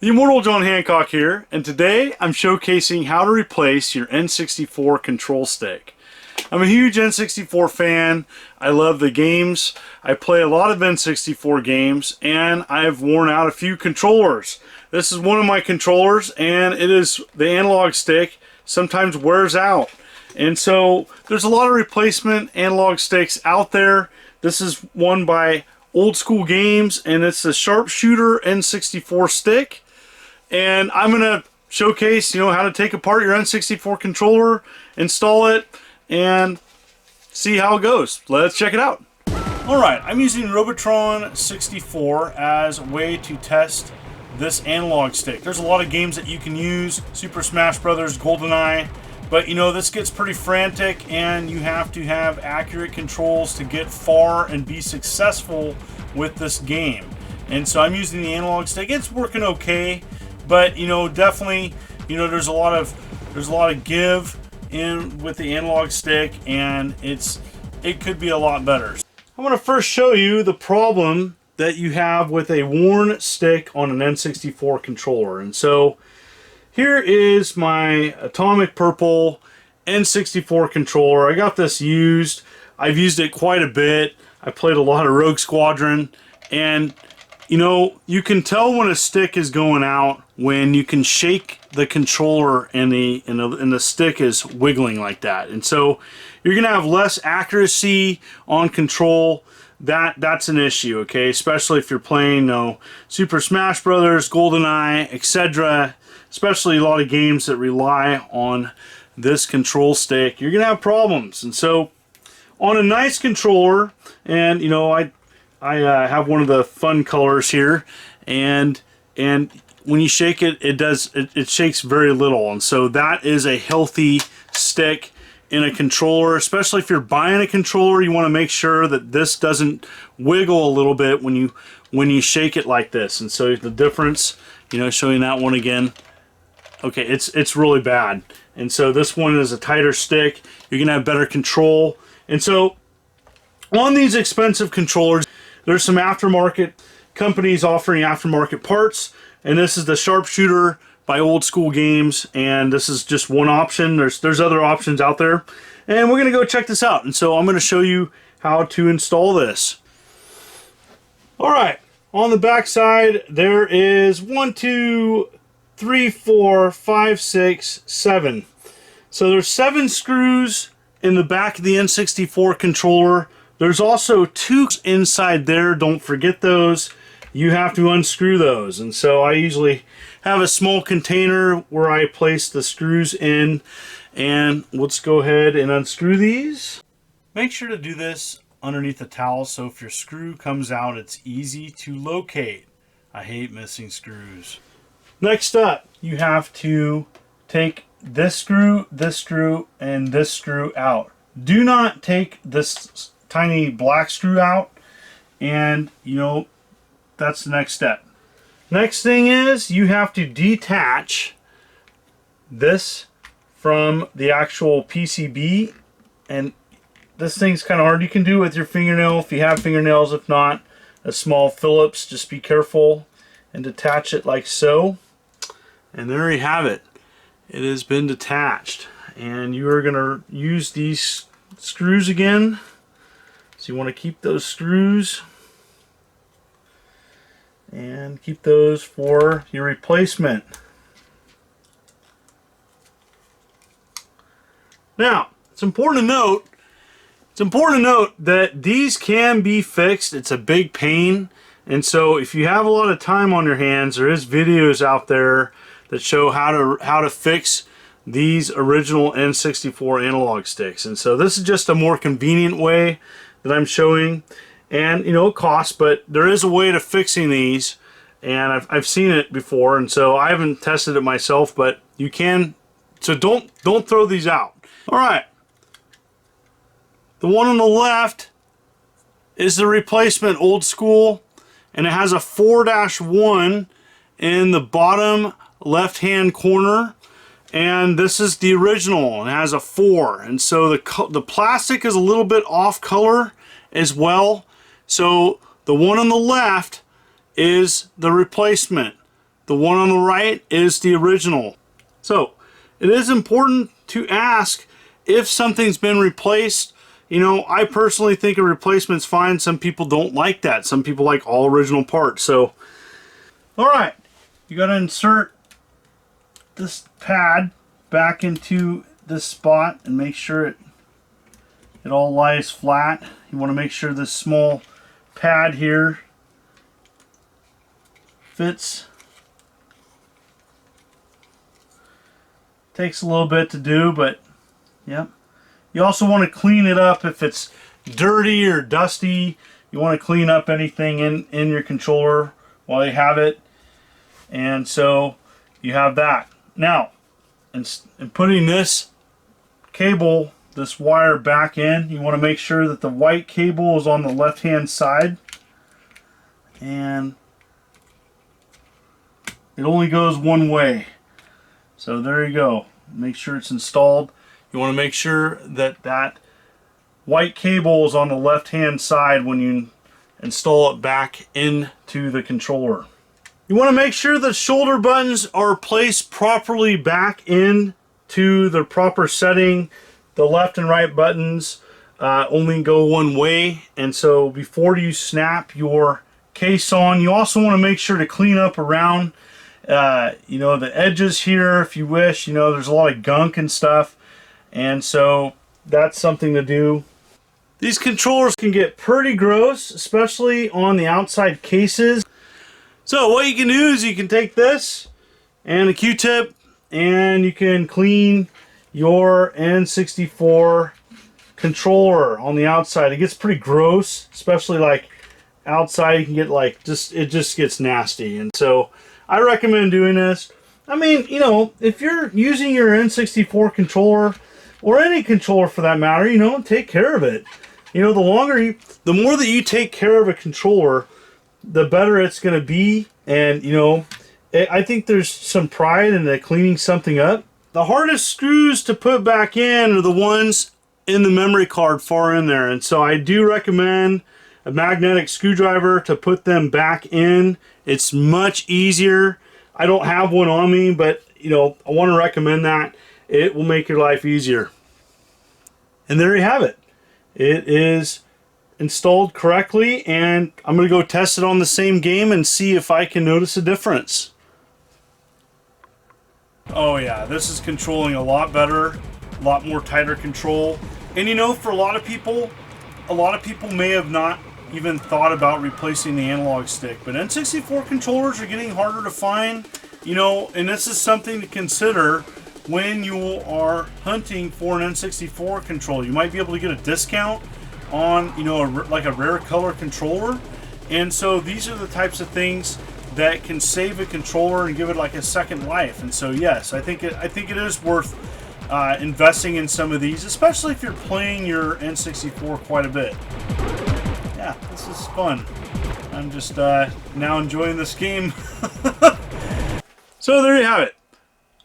The Immortal John Hancock here, and today I'm showcasing how to replace your N64 control stick. I'm a huge N64 fan. I love the games. I play a lot of N64 games, and I've worn out a few controllers. This is one of my controllers, and it is the analog stick. Sometimes wears out. And so there's a lot of replacement analog sticks out there. This is one by Old School Games, and it's the Sharpshooter N64 stick. And I'm going to showcase, how to take apart your N64 controller, install it, and see how it goes. Let's check it out. Alright, I'm using Robotron 64 as a way to test this analog stick. There's a lot of games that you can use, Super Smash Bros., GoldenEye, but this gets pretty frantic and you have to have accurate controls to get far and be successful with this game. And so I'm using the analog stick. It's working okay. But definitely, there's a lot of give in with the analog stick, and it could be a lot better. I want to first show you the problem that you have with a worn stick on an N64 controller. And so here is my Atomic Purple N64 controller. I got this used. I've used it quite a bit. I played a lot of Rogue Squadron, and you can tell when a stick is going out when you can shake the controller and the stick is wiggling like that. And so you're gonna have less accuracy on control. That's an issue, okay? Especially if you're playing Super Smash Bros., GoldenEye, etc. Especially a lot of games that rely on this control stick, you're gonna have problems. And so on a nice controller, and I have one of the fun colors here, and when you shake it, it shakes very little, and so that is a healthy stick in a controller. Especially if you're buying a controller, you want to make sure that this doesn't wiggle a little bit when you shake it like this. And so the difference, showing that one again, okay, it's really bad. And so this one is a tighter stick. You're gonna have better control. And so on these expensive controllers, there's some aftermarket companies offering aftermarket parts, and this is the Sharpshooter by Old School Games, and this is just one option. There's other options out there, and we're gonna go check this out. And so I'm gonna show you how to install this. All right, on the back side there is 1, 2, 3, 4, 5, 6, 7. So there's 7 screws in the back of the N64 controller. There's also 2 inside there. Don't forget those. You have to unscrew those. And so I usually have a small container where I place the screws in. And let's go ahead and unscrew these. Make sure to do this underneath the towel so if your screw comes out, it's easy to locate. I hate missing screws. Next up, you have to take this screw, and this screw out. Do not take this tiny black screw out, and that's the next step. Next thing is you have to detach this from the actual PCB, and this thing's kind of hard. You can do it with your fingernail if you have fingernails. If not, a small Phillips. Just be careful and detach it like so, and there you have it. It has been detached, and you are going to use these screws again. So you want to keep those screws and keep those for your replacement. Now, it's important to note that these can be fixed. It's a big pain, and so if you have a lot of time on your hands, there is videos out there that show how to fix these original N64 analog sticks. And so this is just a more convenient way that I'm showing, and it costs, but there is a way to fixing these, and I've seen it before, and so I haven't tested it myself, but you can. So don't throw these out. All right, the one on the left is the replacement Old School, and it has a 4-1 in the bottom left hand corner, and this is the original, and it has a 4, and so the plastic is a little bit off color as well. So the one on the left is the replacement. The one on the right is the original. So it is important to ask if something's been replaced. You know, I personally think a replacement's fine. Some people don't like that. Some people like all original parts. So, all right, you got to insert this pad back into this spot and make sure it all lies flat. You want to make sure this small pad here fits. Takes a little bit to do, but yep. You also want to clean it up if it's dirty or dusty. You want to clean up anything in your controller while you have it. And so you have that. Now, in putting this cable, this wire back in, you want to make sure that the white cable is on the left-hand side. And it only goes one way. So there you go. Make sure it's installed. You want to make sure that that white cable is on the left-hand side when you install it back into the controller. You want to make sure the shoulder buttons are placed properly back into the proper setting. The left and right buttons only go one way, and so before you snap your case on, you also want to make sure to clean up around you know, the edges here if you wish. You know, there's a lot of gunk and stuff, and so that's something to do. These controllers can get pretty gross, especially on the outside cases. So what you can do is you can take this and a Q-tip and you can clean your N64 controller on the outside. It gets pretty gross, especially like outside. You can get like it just gets nasty, and so I recommend doing this. I mean, you know, if you're using your N64 controller or any controller for that matter, you know, take care of it. You know, the more that you take care of a controller, the better it's going to be. And you know, I think there's some pride in cleaning something up. The hardest screws to put back in are the ones in the memory card far in there, and so I do recommend a magnetic screwdriver to put them back in. It's much easier. I don't have one on me, but you know, I want to recommend that. It will make your life easier. And there you have it. It is installed correctly, and I'm going to go test it on the same game and see if I can notice a difference. Oh yeah, this is controlling a lot better, a lot more tighter control. And you know, for a lot of people may have not even thought about replacing the analog stick, but N64 controllers are getting harder to find, you know, and this is something to consider when you are hunting for an N64 controller. You might be able to get a discount on, you know, like a rare color controller, and so these are the types of things that can save a controller and give it like a second life. And so yes, I think it is worth investing in some of these, especially if you're playing your N64 quite a bit. Yeah, this is fun. I'm just now enjoying this game. So there you have it.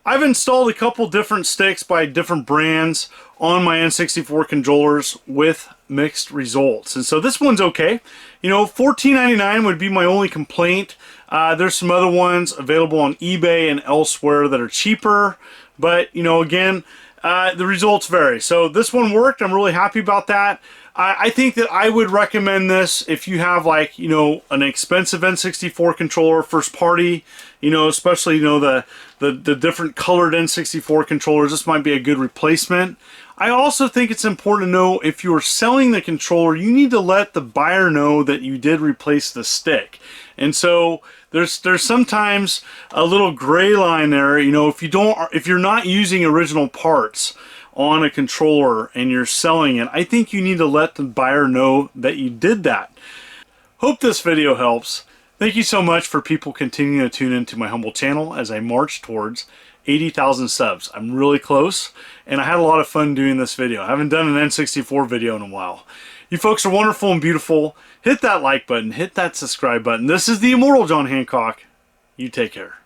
I've installed a couple different sticks by different brands on my N64 controllers with mixed results. And so this one's okay. You know, $14.99 would be my only complaint. There's some other ones available on eBay and elsewhere that are cheaper. But, you know, again, the results vary. So this one worked. I'm really happy about that. I think that I would recommend this if you have, like, you know, an expensive N64 controller, first party, you know, especially, you know, the different colored N64 controllers. This might be a good replacement. I also think it's important to know, if you're selling the controller, you need to let the buyer know that you did replace the stick. And so there's sometimes a little gray line there, you know, if you're not using original parts on a controller and you're selling it, I think you need to let the buyer know that you did that. Hope this video helps. Thank you so much for people continuing to tune into my humble channel as I march towards 80,000 subs. I'm really close, and I had a lot of fun doing this video. I haven't done an N64 video in a while. You folks are wonderful and beautiful. Hit that like button, hit that subscribe button. This is the immortal John Hancock. You take care.